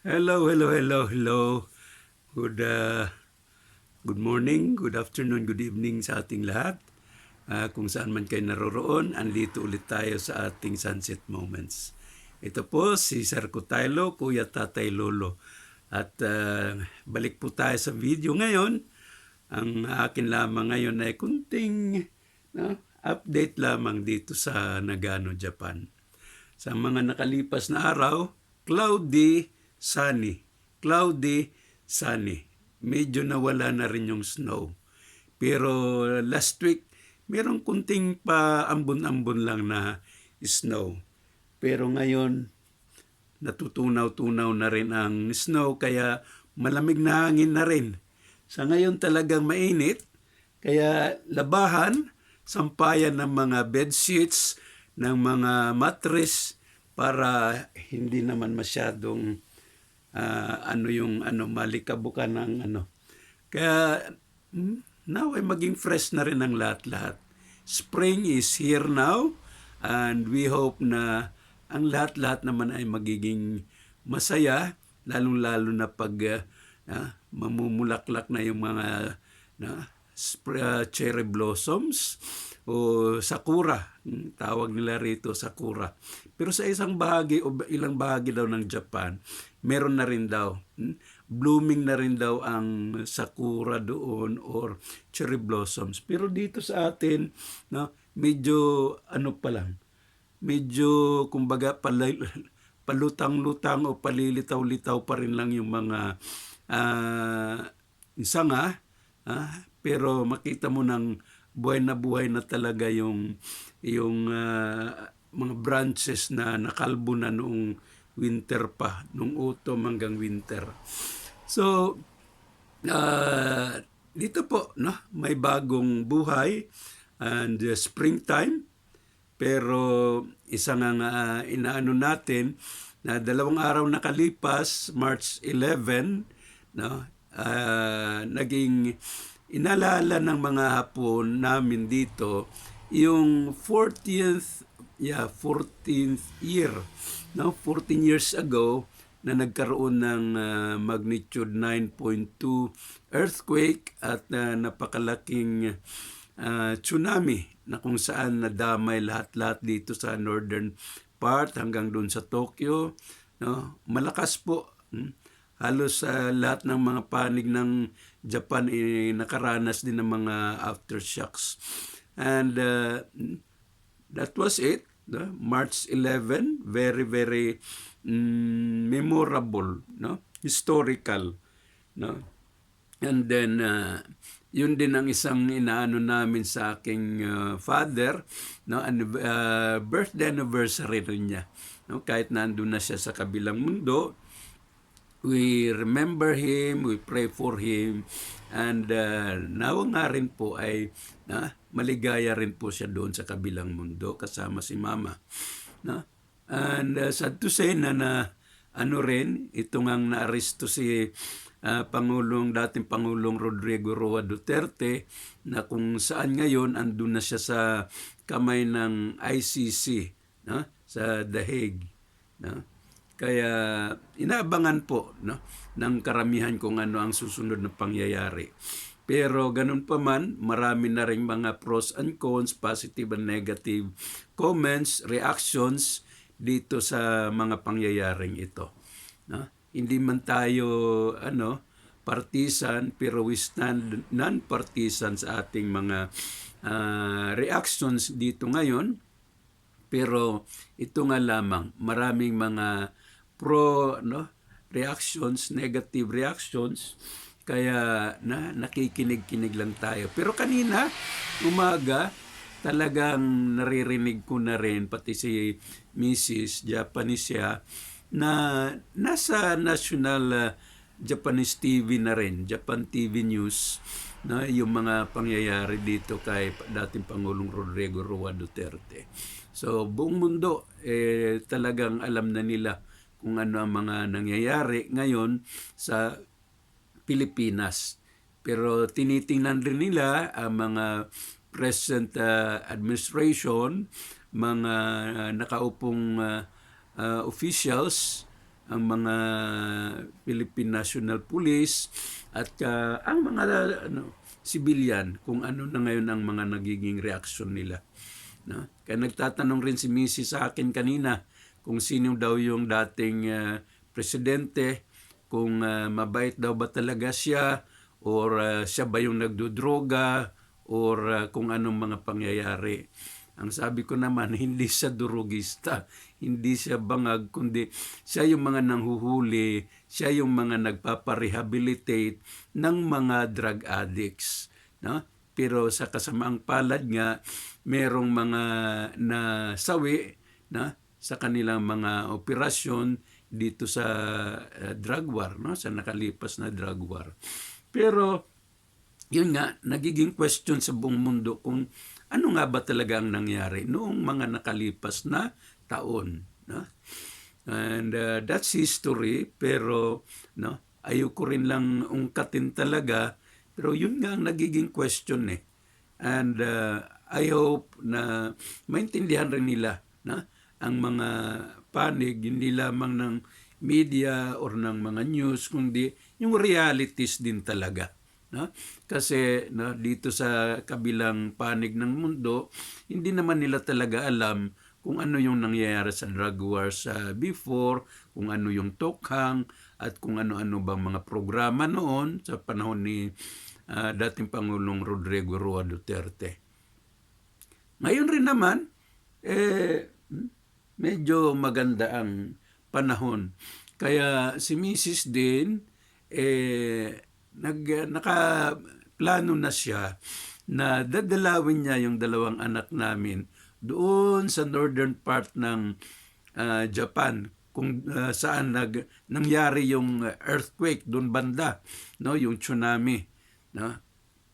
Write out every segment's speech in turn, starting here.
Hello, hello, hello, hello. Good, good morning, good afternoon, good evening sa ating lahat. Kung saan man kayo naroroon, andito ulit tayo sa ating Sunset Moments. Ito po si Sir Kutaylo, Kuya Tatay Lolo. At balik po tayo sa video ngayon. Ang akin lamang ngayon ay kunting update lamang dito sa Nagano, Japan. Sa mga nakalipas na araw, cloudy, sunny. Cloudy, sunny. Medyo nawala na rin yung snow. Pero last week, merong kunting paambon-ambon lang na snow. Pero ngayon, natutunaw-tunaw na rin ang snow, kaya malamig na hangin na rin. Sa ngayon talagang mainit, kaya labahan, sampayan ng mga bed sheets, ng mga mattress, para hindi naman masyadong malikabukan ng Kaya now ay maging fresh na rin ang lahat-lahat. Spring is here now, and we hope na ang lahat-lahat naman ay magiging masaya, lalong-lalo na pag mamumulaklak na yung mga cherry blossoms o sakura. Tawag nila rito sakura. Pero sa isang bahagi o ilang bahagi daw ng Japan, meron na rin daw. Blooming na rin daw ang sakura doon or cherry blossoms. Pero dito sa atin, medyo pa lang. Medyo kumbaga palutang-lutang o palilitaw-litaw pa rin lang yung mga sanga. Pero makita mo ng buhay na talaga yung mga branches na nakalbo na noong winter pa, noong autumn hanggang winter. So, dito po, may bagong buhay and springtime. Pero isang inaano natin na 2 araw nakalipas, March 11, naging inalala ng mga Hapon namin dito yung 14th year, 14 years ago na nagkaroon ng magnitude 9.2 earthquake at napakalaking tsunami na kung saan nadamay lahat-lahat dito sa northern part hanggang doon sa Tokyo. Malakas po. Halos lahat ng mga panig ng Japan nakaranas din ng mga aftershocks. And that was it. March 11, very, very memorable, historical. And then, yun din ang isang inaano namin sa aking father, birthday anniversary rin niya. Kahit nandun na siya sa kabilang mundo, we remember him, we pray for him, and nawa nga rin po ay maligaya rin po siya doon sa kabilang mundo kasama si Mama. And sad to say na ito ngang naaresto si dating Pangulong Rodrigo Roa Duterte, na kung saan ngayon andun na siya sa kamay ng ICC sa The Hague. Kaya inaabangan po ng karamihan kung ano ang susunod na pangyayari. Pero ganun pa man, marami na rin mga pros and cons, positive and negative comments, reactions dito sa mga pangyayaring ito. Hindi man tayo partisan, pero we stand non-partisan sa ating mga reactions dito ngayon. Pero ito nga lamang, maraming mga reactions, negative reactions, kaya nakikinig-kinig lang tayo. Pero kanina, umaga, talagang naririnig ko na rin, pati si Mrs. Japanese siya, na nasa national Japanese TV na rin, Japan TV News, yung mga pangyayari dito kay dating Pangulong Rodrigo Roa Duterte. So, buong mundo, talagang alam na nila kung ano ang mga nangyayari ngayon sa Pilipinas. Pero tinitingnan rin nila ang mga present administration, mga nakaupong officials, ang mga Philippine National Police at ang mga civilian kung ano na ngayon ang mga nagiging reaksyon nila. No? Kaya nagtatanong rin si Mrs. sa akin kanina kung sino daw yung dating presidente, kung mabait daw ba talaga siya, or siya ba yung nagdodroga, or kung anong mga pangyayari. Ang sabi ko naman, hindi siya durugista, hindi siya bangag, kundi siya yung mga nanghuhuli, siya yung mga nagpaparehabilitate ng mga drug addicts. No? Pero sa kasamaang palad nga, merong mga nasawi na sa kanilang mga operasyon dito sa drug war, no? Sa nakalipas na drug war. Pero yun nga, nagiging question sa buong mundo kung ano nga ba talaga ang nangyari noong mga nakalipas na taon. No? And that's history, pero no, ayoko rin lang ungkatin talaga, pero yun nga ang nagiging question eh. And I hope na maintindihan rin nila na ang mga panig, hindi lamang ng media or ng mga news, kundi yung realities din talaga. No? Kasi dito sa kabilang panig ng mundo, hindi naman nila talaga alam kung ano yung nangyayari sa drug wars before, kung ano yung tokhang, at kung ano-ano bang mga programa noon sa panahon ni dating Pangulong Rodrigo Roa Duterte. Ngayon rin naman, medyo maganda ang panahon. Kaya si Mrs. din, nakaplano na siya na dadalawin niya yung dalawang anak namin doon sa northern part ng Japan, kung saan nangyari yung earthquake doon banda, no, yung tsunami, no.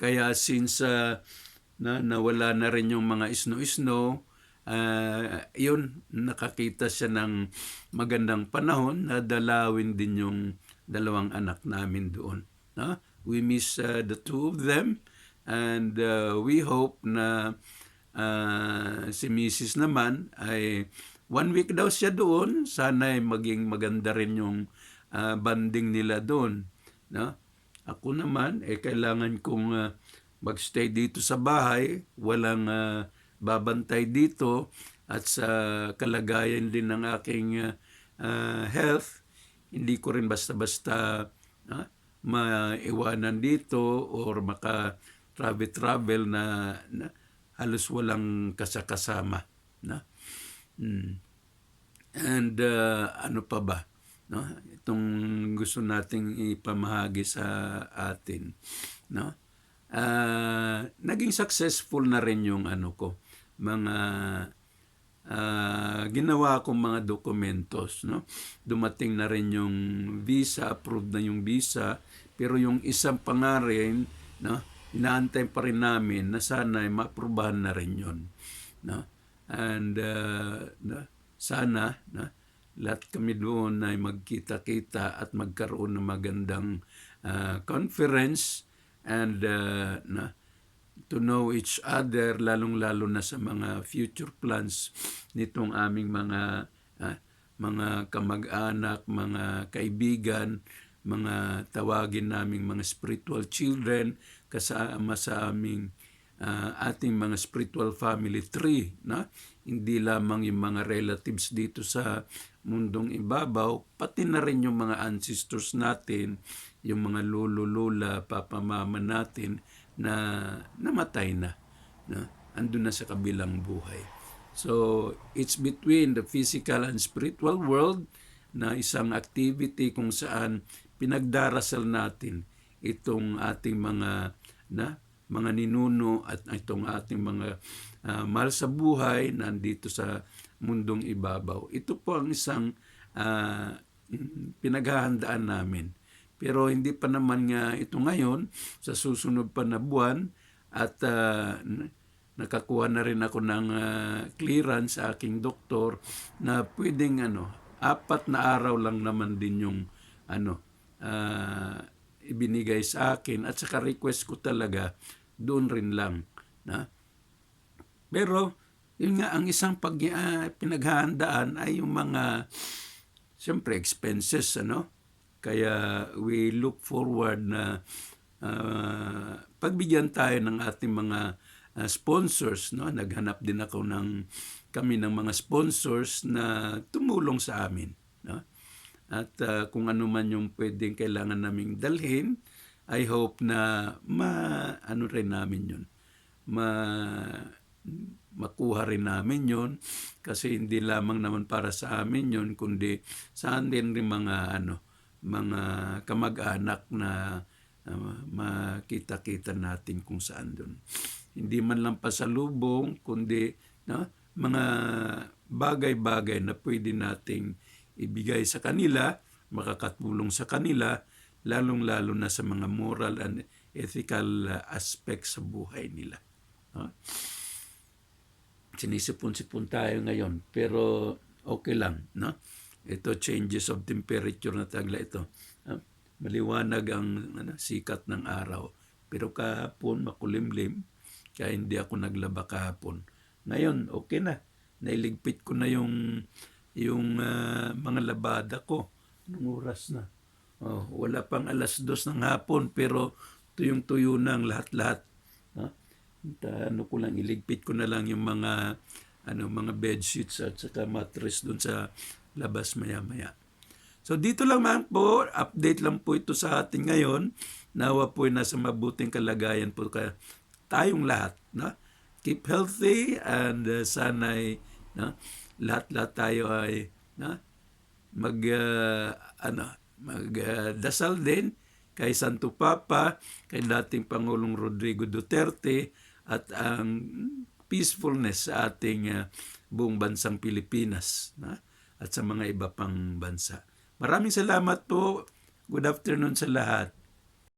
Kaya since nawala na rin yung mga snow, yun, nakakita siya ng magandang panahon na dalawin din yung dalawang anak namin doon. No? We miss the two of them, and we hope na si Mrs. naman ay 1 week daw siya doon. Sana ay maging maganda rin yung banding nila doon. No? Ako naman, kailangan kong magstay dito sa bahay. Walang babantay dito. At sa kalagayan din ng aking health, hindi ko rin basta-basta maiwanan dito or maka-travel na halos walang kasama. No? And ano pa ba? No? Itong gusto nating ipamahagi sa atin. No? Naging successful na rin yung mga ginawa kong mga dokumentos. No? Dumating na rin yung visa, approved na yung visa, pero yung isang pangarin, no, inaantay pa rin namin na sana ay maaprubahan na rin yun. No? And sana lahat kami doon ay magkita-kita at magkaroon ng magandang conference and to know each other, lalong-lalo na sa mga future plans nitong aming mga kamag-anak, mga kaibigan, mga tawagin naming mga spiritual children, kasama sa aming ating mga spiritual family tree. No? Hindi lamang yung mga relatives dito sa mundong ibabaw, pati na rin yung mga ancestors natin, yung mga lolo-lola, papa-mama natin na namatay na. No? Andun na sa kabilang buhay. So, it's between the physical and spiritual world na isang activity kung saan pinagdarasal natin itong ating mga ninuno at itong ating mga mahal sa buhay nandito sa mundong ibabaw. Ito po ang isang pinaghahandaan namin. Pero hindi pa naman nga ito ngayon, sa susunod pa na buwan, at nakakuha na rin ako ng clearance sa aking doktor na pwedeng 4 na araw lang naman din yung ibinigay sa akin, at saka request ko talaga doon rin lang. Na? Pero yun nga, ang isang pinaghahandaan ay yung mga siyempre expenses, ano? Kaya we look forward na pagbigyan tayo ng ating mga sponsors, no? Naghanap din ako kami ng mga sponsors na tumulong sa amin, no? At kung ano man yung pwedeng kailangan naming dalhin, I hope na ano rin namin yun. Makuha rin namin yon, kasi hindi lamang naman para sa amin yon, kundi sa atin rin mga kamag-anak na makita-kita natin kung saan doon. Hindi man lang pasalubong, kundi mga bagay-bagay na pwede nating ibigay sa kanila, makakatulong sa kanila, lalong-lalo na sa mga moral and ethical aspects sa buhay nila. Sinisipon-sipon tayo ngayon, pero okay lang, no? Ito, changes of temperature na tagla ito. Maliwanag ang sikat ng araw. Pero kahapon, makulimlim, kaya hindi ako naglaba kahapon. Ngayon, okay na. Nailigpit ko na yung mga labada ko. Anong oras na? Wala pang 2:00 ng hapon, pero tuyong-tuyo na ang lahat-lahat. Ko lang, iligpit ko na lang yung mga bed sheets at saka mattress doon sa labas maya-maya. So dito lang man po, update lang po ito sa atin ngayon. Nawa po ay nasa mabuting kalagayan po tayong lahat, no? Keep healthy, and sana'y lahat-lahat tayo ay magdasal din kay Santo Papa, kay dating Pangulong Rodrigo Duterte, at ang peacefulness sa ating buong bansang Pilipinas, at sa mga iba pang bansa. Maraming salamat po. Good afternoon sa lahat.